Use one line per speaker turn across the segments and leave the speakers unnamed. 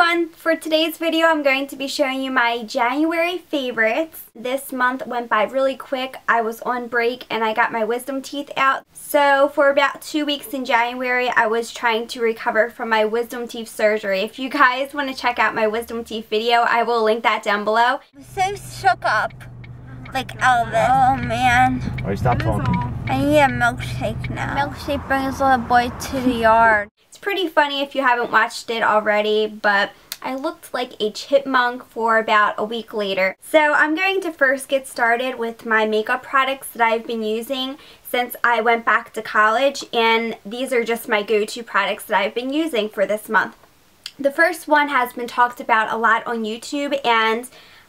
everyone! For today's video, I'm going to be showing you my January favorites. This month went by really quick. I was on break and I got my wisdom teeth out. So for about 2 weeks in January, I was trying to recover from my wisdom teeth surgery. If you guys want to check out my wisdom teeth video, I will link that down below. I'm so shook up. Like Elvis. Oh man.
Alright, stop talking.
I need a milkshake now. Milkshake brings little boy to the yard. It's pretty funny if you haven't watched it already, but I looked like a chipmunk for about a week later. So I'm going to first get started with my makeup products that I've been using since I went back to college, and these are just my go-to products that I've been using for this month. The first one has been talked about a lot on YouTube, and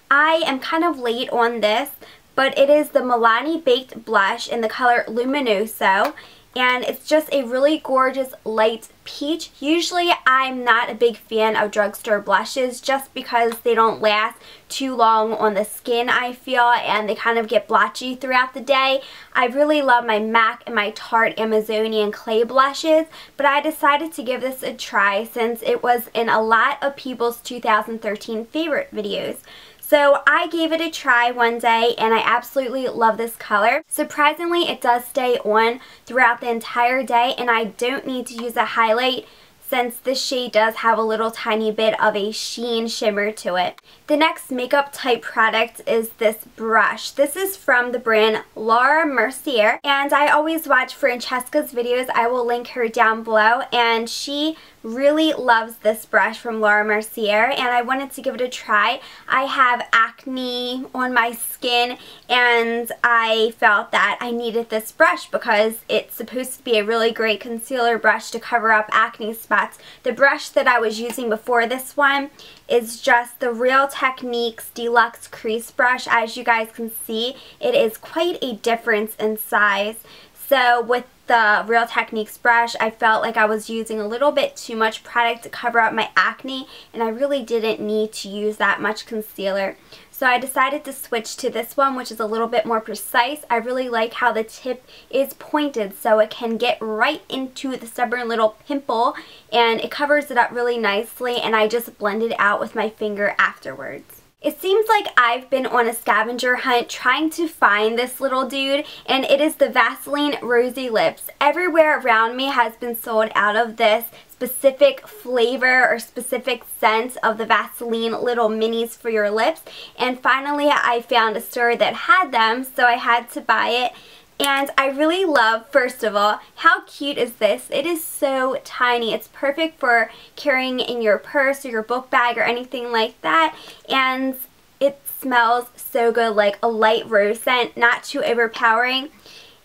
I am kind of late on this, but it is the Milani Baked Blush in the color Luminoso, and it's just a really gorgeous light peach. Usually I'm not a big fan of drugstore blushes just because they don't last too long on the skin, I feel, and they kind of get blotchy throughout the day. I really love my MAC and my Tarte Amazonian clay blushes, but I decided to give this a try since it was in a lot of people's 2013 favorite videos. So I gave it a try one day and I absolutely love this color. Surprisingly, it does stay on throughout the entire day, and I don't need to use a highlight since this shade does have a little tiny bit of a sheen shimmer to it. The next makeup type product is this brush. This is from the brand Laura Mercier, and I always watch Francesca's videos. I will link her down below, and she really loves this brush from Laura Mercier, and I wanted to give it a try. I have acne on my skin, and I felt that I needed this brush because it's supposed to be a really great concealer brush to cover up acne spots. The brush that I was using before this one is just the Real Techniques Deluxe Crease Brush. As you guys can see, it is quite a difference in size. So with the Real Techniques brush, I felt like I was using a little bit too much product to cover up my acne, and I really didn't need to use that much concealer. So I decided to switch to this one, which is a little bit more precise. I really like how the tip is pointed so it can get right into the stubborn little pimple, and it covers it up really nicely, and I just blend it out with my finger afterwards. It seems like I've been on a scavenger hunt trying to find this little dude, and it is the Vaseline Rosy Lips. Everywhere around me has been sold out of this specific flavor or specific scent of the Vaseline little minis for your lips, and finally I found a store that had them, so I had to buy it. And I really love, first of all, how cute is this? It is so tiny. It's perfect for carrying in your purse or your book bag or anything like that. And it smells so good, like a light rose scent, not too overpowering.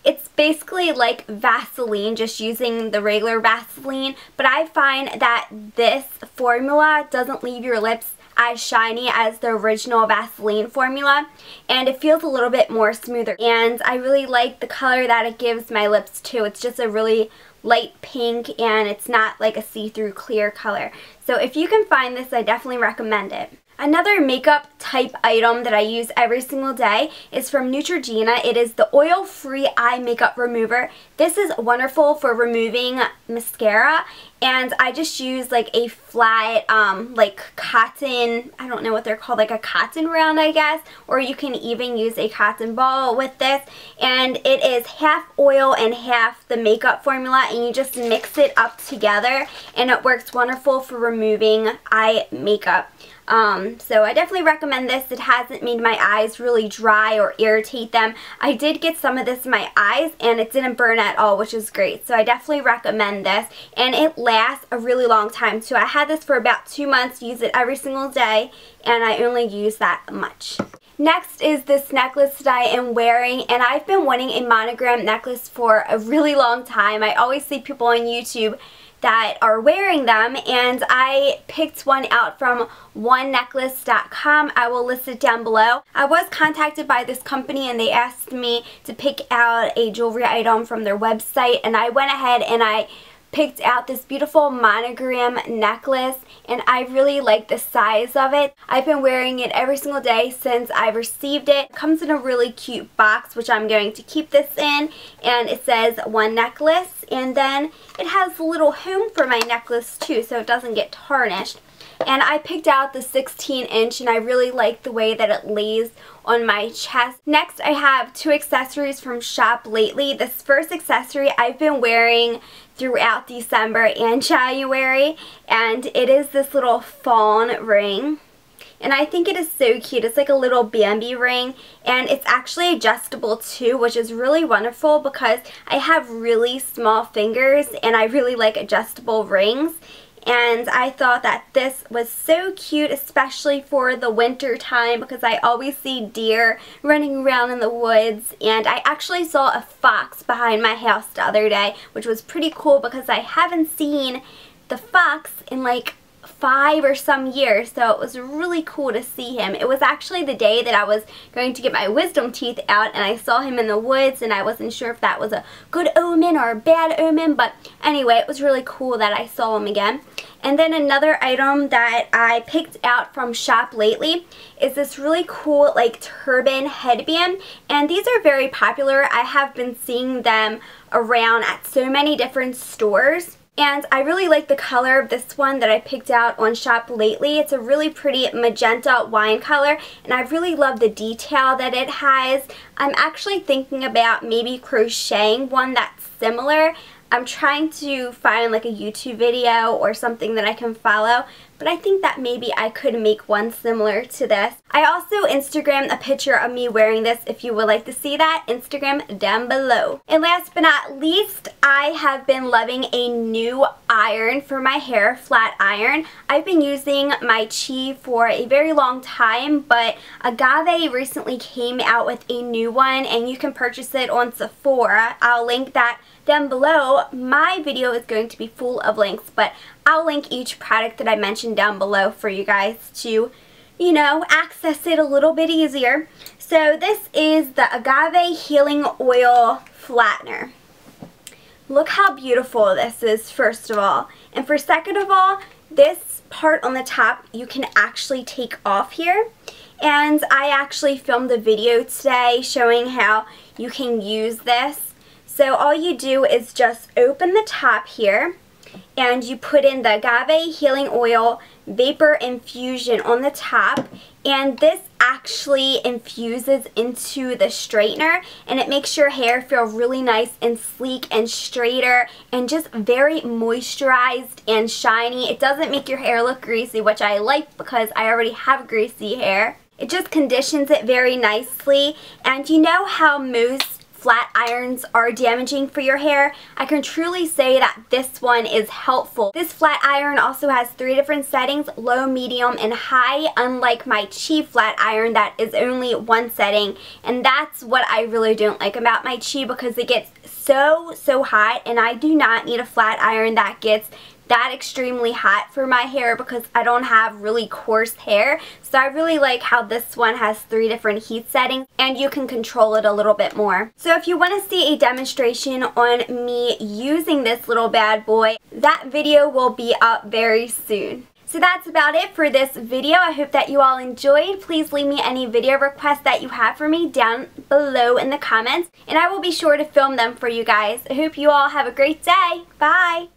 It's basically like Vaseline, just using the regular Vaseline, but I find that this formula doesn't leave your lips as shiny as the original Vaseline formula, and it feels a little bit more smoother, and I really like the color that it gives my lips too. It's just a really light pink, and it's not like a see-through clear color. So if you can find this, I definitely recommend it. Another makeup type item that I use every single day is from Neutrogena. It is the oil-free eye makeup remover. This is wonderful for removing mascara, and I just use like a flat like cotton, I don't know what they're called, like a cotton round, I guess, or you can even use a cotton ball with this, and it is half oil and half the makeup formula, and you just mix it up together, and it works wonderful for removing eye makeup. So I definitely recommend this. It hasn't made my eyes really dry or irritate them. I did get some of this in my eyes and it didn't burn at all, which is great. So I definitely recommend this, and it lasts a really long time too. I had this for about 2 months, use it every single day, and I only use that much. Next is this necklace that I am wearing, and I've been wanting a monogram necklace for a really long time. I always see people on YouTube that are wearing them, and I picked one out from onenecklace.com. I will list it down below. I was contacted by this company and they asked me to pick out a jewelry item from their website, and I went ahead and I picked out this beautiful monogram necklace, and I really like the size of it. I've been wearing it every single day since I received it. It comes in a really cute box, which I'm going to keep this in, and it says One Necklace, and then it has a little home for my necklace too, so it doesn't get tarnished. and I picked out the 16-inch, and I really like the way that it lays on my chest. Next, I have two accessories from Shop Lately. This first accessory I've been wearing throughout December and January, and it is this little fawn ring. And I think it is so cute. It's like a little Bambi ring, and it's actually adjustable too, which is really wonderful because I have really small fingers and I really like adjustable rings. And I thought that this was so cute, especially for the winter time, because I always see deer running around in the woods. And I actually saw a fox behind my house the other day, which was pretty cool because I haven't seen the fox in like 5 or some years, so it was really cool to see him. It was actually the day that I was going to get my wisdom teeth out, and I saw him in the woods, and I wasn't sure if that was a good omen or a bad omen, but anyway, it was really cool that I saw him again. And then another item that I picked out from Shop Lately is this really cool like turban headband, and these are very popular. I have been seeing them around at so many different stores. And I really like the color of this one that I picked out on Shop Lately. It's a really pretty magenta wine color, and I really love the detail that it has. I'm actually thinking about maybe crocheting one that's similar. I'm trying to find like a YouTube video or something that I can follow, but I think that maybe I could make one similar to this. I also Instagrammed a picture of me wearing this. If you would like to see that, Instagram down below. And last but not least, I have been loving a new iron for my hair, flat iron. I've been using my Chi for a very long time, but Agave recently came out with a new one, and you can purchase it on Sephora. I'll link that down below. My video is going to be full of links, but I'll link each product that I mentioned down below for you guys to, you know, access it a little bit easier. So this is the Agave Healing Oil Flattener. Look how beautiful this is, first of all. And for second of all, this part on the top you can actually take off here. And I actually filmed a video today showing how you can use this. So all you do is just open the top here, and you put in the Agave Healing Oil Vapor Infusion on the top, and this actually infuses into the straightener, and it makes your hair feel really nice and sleek and straighter and just very moisturized and shiny. It doesn't make your hair look greasy, which I like because I already have greasy hair. It just conditions it very nicely, and you know how most flat irons are damaging for your hair? I can truly say that this one is helpful. This flat iron also has 3 different settings, low, medium, and high, unlike my Chi flat iron that is only 1 setting. And that's what I really don't like about my Chi, because it gets so hot, and I do not need a flat iron that gets that extremely hot for my hair because I don't have really coarse hair. So I really like how this one has 3 different heat settings, and you can control it a little bit more. So if you want to see a demonstration on me using this little bad boy, that video will be up very soon. So that's about it for this video. I hope that you all enjoyed. Please leave me any video requests that you have for me down below in the comments, and I will be sure to film them for you guys. I hope you all have a great day. Bye!